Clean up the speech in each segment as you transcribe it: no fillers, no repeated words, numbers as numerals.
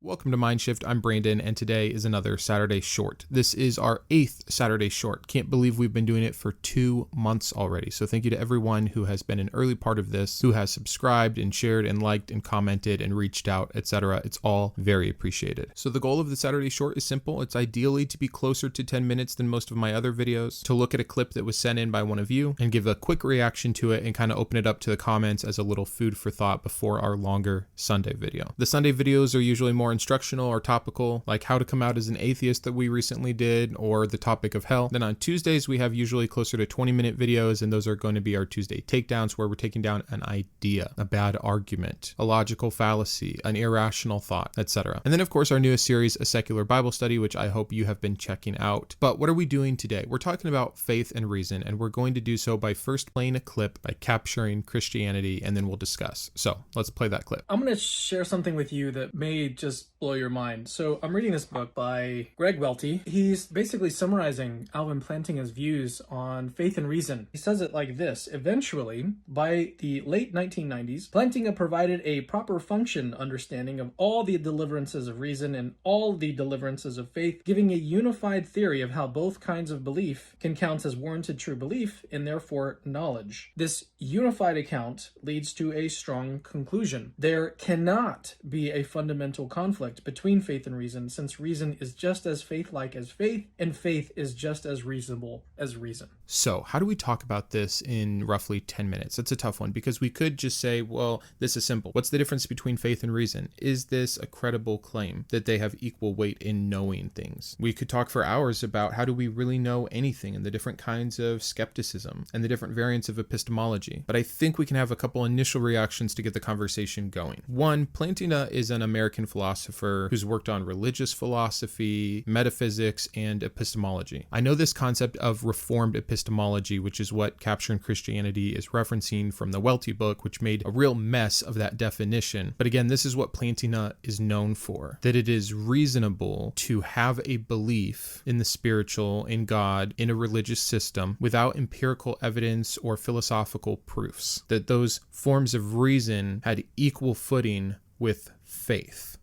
Welcome to Mindshift. I'm Brandon, and today is another Saturday Short. This is our 8th Saturday Short. Can't believe we've been doing it for 2 months already. So thank you to everyone who has been an early part of this, who has subscribed and shared and liked and commented and reached out, etc. It's all very appreciated. So the goal of the Saturday Short is simple. It's ideally to be closer to 10 minutes than most of my other videos, to look at a clip that was sent in by one of you and give a quick reaction to it and kind of open it up to the comments as a little food for thought before our longer Sunday video. The Sunday videos are usually more instructional or topical, like how to come out as an atheist that we recently did, or the topic of hell. Then on Tuesdays, we have usually closer to 20-minute videos, and those are going to be our Tuesday takedowns, where we're taking down an idea, a bad argument, a logical fallacy, an irrational thought, etc. And then, of course, our newest series, A Secular Bible Study, which I hope you have been checking out. But what are we doing today? We're talking about faith and reason, and we're going to do so by first playing a clip by Capturing Christianity, and then we'll discuss. So let's play that clip. I'm going to share something with you that may just blow your mind. So I'm reading this book by Greg Welty. He's basically summarizing Alvin Plantinga's views on faith and reason. He says it like this: eventually, by the late 1990s, Plantinga provided a proper function understanding of all the deliverances of reason and all the deliverances of faith, giving a unified theory of how both kinds of belief can count as warranted true belief and therefore knowledge. This unified account leads to a strong conclusion. There cannot be a fundamental conflict between faith and reason, since reason is just as faith-like as faith, and faith is just as reasonable as reason. So how do we talk about this in roughly 10 minutes? It's a tough one, because we could just say, well, this is simple. What's the difference between faith and reason? Is this a credible claim that they have equal weight in knowing things? We could talk for hours about how do we really know anything and the different kinds of skepticism and the different variants of epistemology. But I think we can have a couple initial reactions to get the conversation going. One, Plantinga is an American philosopher who's worked on religious philosophy, metaphysics, and epistemology. I know this concept of Reformed Epistemology, which is what Capturing Christianity is referencing from the Welty book, which made a real mess of that definition. But again, this is what Plantinga is known for, that it is reasonable to have a belief in the spiritual, in God, in a religious system without empirical evidence or philosophical proofs, that those forms of reason had equal footing with faith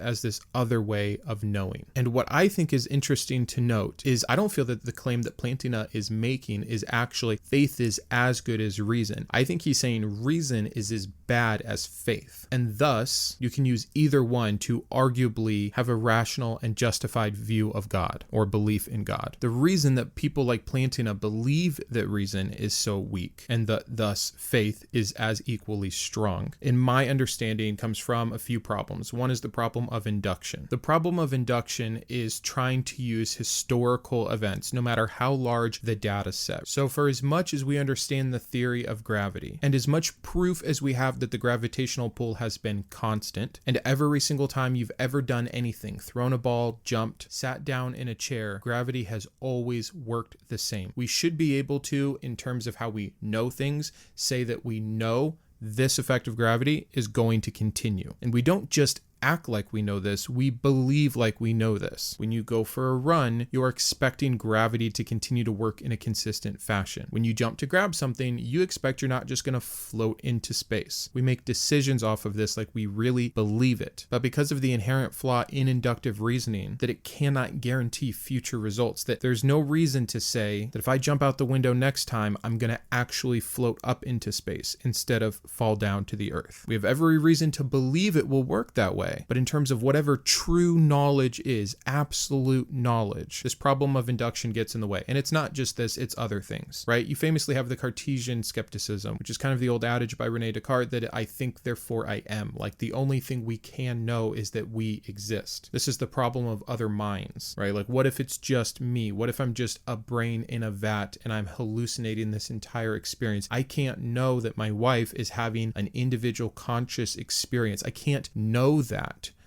as this other way of knowing. And what I think is interesting to note is I don't feel that the claim that Plantinga is making is actually faith is as good as reason. I think he's saying reason is as bad as faith. And thus, you can use either one to arguably have a rational and justified view of God or belief in God. The reason that people like Plantinga believe that reason is so weak and that thus faith is as equally strong, in my understanding, comes from a few problems. One is the problem of induction. The problem of induction is trying to use historical events, no matter how large the data set. So for as much as we understand the theory of gravity, and as much proof as we have that the gravitational pull has been constant, and every single time you've ever done anything, thrown a ball, jumped, sat down in a chair, gravity has always worked the same. We should be able to, in terms of how we know things, say that we know this effect of gravity is going to continue. And we don't just act like we know this, we believe like we know this. When you go for a run, you're expecting gravity to continue to work in a consistent fashion. When you jump to grab something, you expect you're not just going to float into space. We make decisions off of this like we really believe it. But because of the inherent flaw in inductive reasoning, that it cannot guarantee future results, that there's no reason to say that if I jump out the window next time, I'm going to actually float up into space instead of fall down to the earth. We have every reason to believe it will work that way. But in terms of whatever true knowledge is, absolute knowledge, this problem of induction gets in the way. And it's not just this, it's other things, right? You famously have the Cartesian Skepticism, which is kind of the old adage by Rene Descartes that I think, therefore I am. Like the only thing we can know is that we exist. This is the problem of other minds, right? Like what if it's just me? What if I'm just a brain in a vat and I'm hallucinating this entire experience? I can't know that my wife is having an individual conscious experience. I can't know that.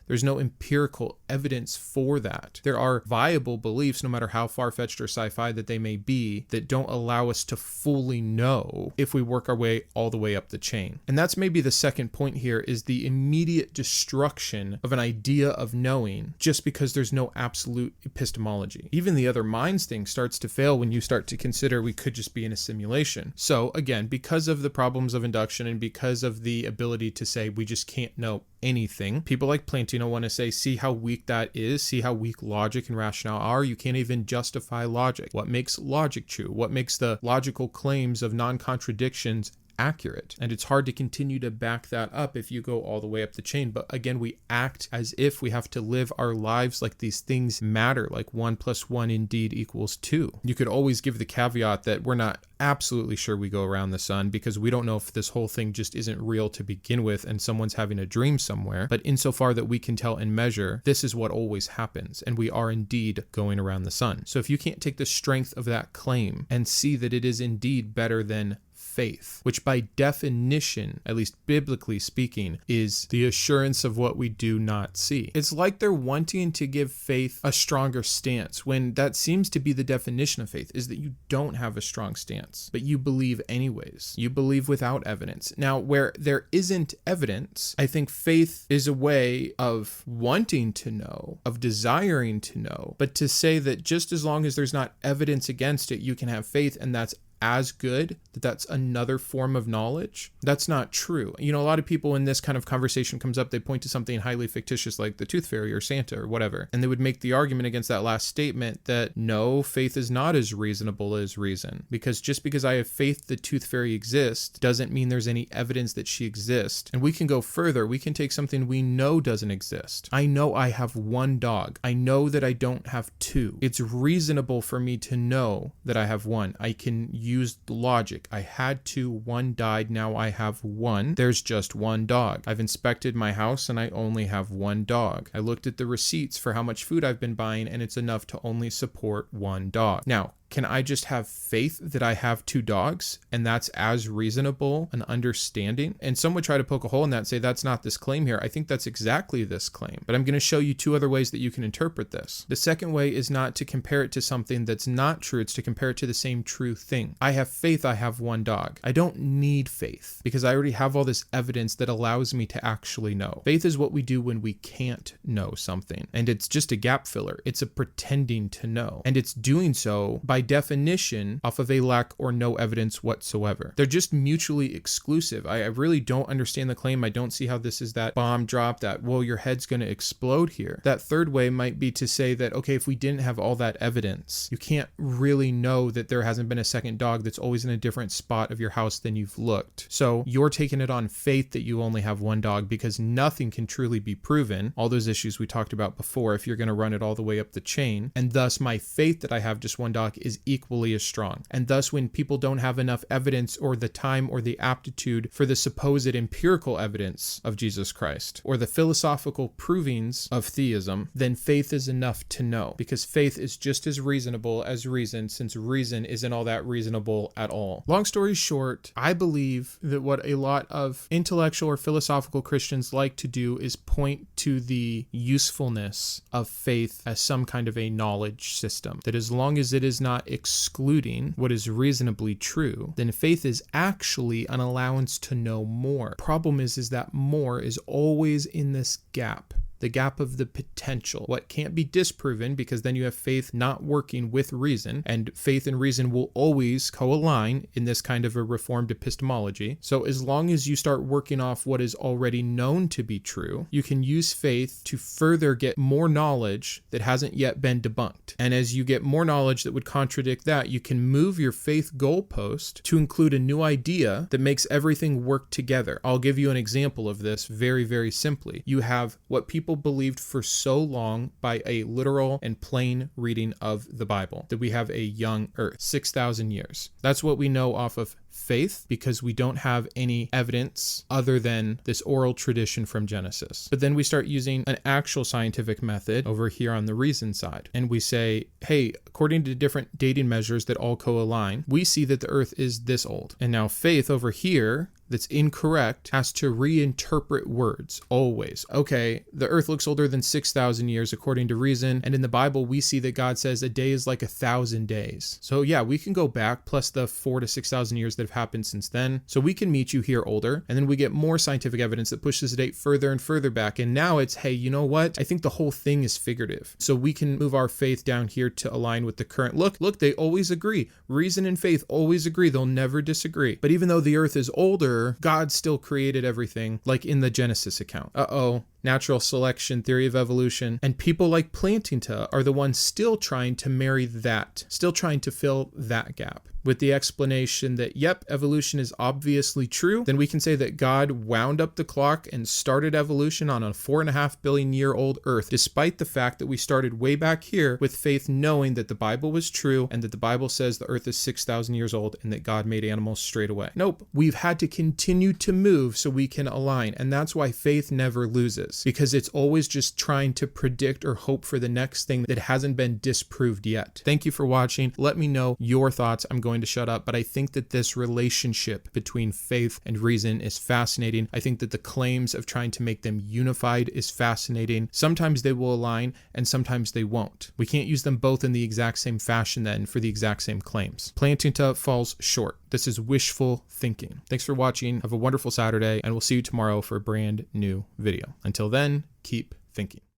There's no empirical evidence for that. There are viable beliefs, no matter how far-fetched or sci-fi that they may be, that don't allow us to fully know if we work our way all the way up the chain. And that's maybe the second point here, is the immediate destruction of an idea of knowing just because there's no absolute epistemology. Even the other minds thing starts to fail when you start to consider we could just be in a simulation. So again, because of the problems of induction and because of the ability to say we just can't know anything, people like Plantinga want to say, see how weak that is, see how weak logic and rationale are. You can't even justify logic. What makes logic true? What makes the logical claims of non-contradictions accurate? And it's hard to continue to back that up if you go all the way up the chain. But again, we act as if we have to live our lives like these things matter, like 1 + 1 indeed equals 2. You could always give the caveat that we're not absolutely sure we go around the sun, because we don't know if this whole thing just isn't real to begin with and someone's having a dream somewhere. But insofar that we can tell and measure, this is what always happens, and we are indeed going around the sun. So if you can't take the strength of that claim and see that it is indeed better than faith, which by definition, at least biblically speaking, is the assurance of what we do not see. It's like they're wanting to give faith a stronger stance, when that seems to be the definition of faith, is that you don't have a strong stance, but you believe anyways. You believe without evidence. Now, where there isn't evidence, I think faith is a way of wanting to know, of desiring to know, but to say that just as long as there's not evidence against it, you can have faith, and that's as good, that's another form of knowledge, that's not true. You know, a lot of people, when this kind of conversation comes up, they point to something highly fictitious like the tooth fairy or Santa or whatever, and they would make the argument against that last statement that no, faith is not as reasonable as reason, because just because I have faith the tooth fairy exists doesn't mean there's any evidence that she exists. And we can go further. We can take something we know doesn't exist. I know I have one dog. I know that I don't have two. It's reasonable for me to know that I have one. I can use logic. I had two, one died, now I have one. There's just one dog. I've inspected my house and I only have one dog. I looked at the receipts for how much food I've been buying and it's enough to only support one dog. Now, can I just have faith that I have two dogs and that's as reasonable an understanding? And some would try to poke a hole in that and say that's not this claim here. I think that's exactly this claim. But I'm going to show you two other ways that you can interpret this. The second way is not to compare it to something that's not true. It's to compare it to the same true thing. I have faith I have one dog. I don't need faith because I already have all this evidence that allows me to actually know. Faith is what we do when we can't know something. And it's just a gap filler. It's a pretending to know. And it's doing so by definition off of a lack or no evidence whatsoever. They're just mutually exclusive. I really don't understand the claim. I don't see how this is that bomb drop, that, well, your head's going to explode here. That third way might be to say that, okay, if we didn't have all that evidence, you can't really know that there hasn't been a second dog that's always in a different spot of your house than you've looked. So you're taking it on faith that you only have one dog because nothing can truly be proven. All those issues we talked about before, if you're going to run it all the way up the chain. And thus my faith that I have just one dog is equally as strong. And thus when people don't have enough evidence or the time or the aptitude for the supposed empirical evidence of Jesus Christ or the philosophical provings of theism, then faith is enough to know, because faith is just as reasonable as reason, since reason isn't all that reasonable at all. Long story short, I believe that what a lot of intellectual or philosophical Christians like to do is point to the usefulness of faith as some kind of a knowledge system, that as long as it is not excluding what is reasonably true, then faith is actually an allowance to know more. Problem is that more is always in this gap. The gap of the potential, what can't be disproven, because then you have faith not working with reason, and faith and reason will always co-align in this kind of a Reformed epistemology. So as long as you start working off what is already known to be true, you can use faith to further get more knowledge that hasn't yet been debunked. And as you get more knowledge that would contradict that, you can move your faith goalpost to include a new idea that makes everything work together. I'll give you an example of this very, very simply. You have what people believed for so long by a literal and plain reading of the Bible, that we have a young earth, 6,000 years. That's what we know off of faith, because we don't have any evidence other than this oral tradition from Genesis. But then we start using an actual scientific method over here on the reason side, and we say, hey, according to different dating measures that all co-align, we see that the earth is this old. And now faith over here, that's incorrect has to reinterpret words always. Okay, the earth looks older than 6,000 years according to reason, and in the Bible we see that God says a day is like 1,000 days. So yeah, we can go back plus the 4,000 to 6,000 years that have happened since then. So we can meet you here older, and then we get more scientific evidence that pushes the date further and further back. And now it's, hey, you know what? I think the whole thing is figurative. So we can move our faith down here to align with the current. Look, they always agree. Reason and faith always agree. They'll never disagree. But even though the earth is older, God still created everything, like in the Genesis account. Natural selection, theory of evolution, and people like Plantinga are the ones still trying to marry that, still trying to fill that gap. With the explanation that, yep, evolution is obviously true, then we can say that God wound up the clock and started evolution on a 4.5 billion year old earth, despite the fact that we started way back here with faith knowing that the Bible was true and that the Bible says the earth is 6,000 years old and that God made animals straight away. Nope, we've had to continue to move so we can align, and that's why faith never loses, because it's always just trying to predict or hope for the next thing that hasn't been disproved yet. Thank you for watching. Let me know your thoughts. I'm going to shut up, but I think that this relationship between faith and reason is fascinating. I think that the claims of trying to make them unified is fascinating. Sometimes they will align and sometimes they won't. We can't use them both in the exact same fashion then for the exact same claims. Plantinga falls short. This is wishful thinking. Thanks for watching. Have a wonderful Saturday, and we'll see you tomorrow for a brand new video. Until then, keep thinking.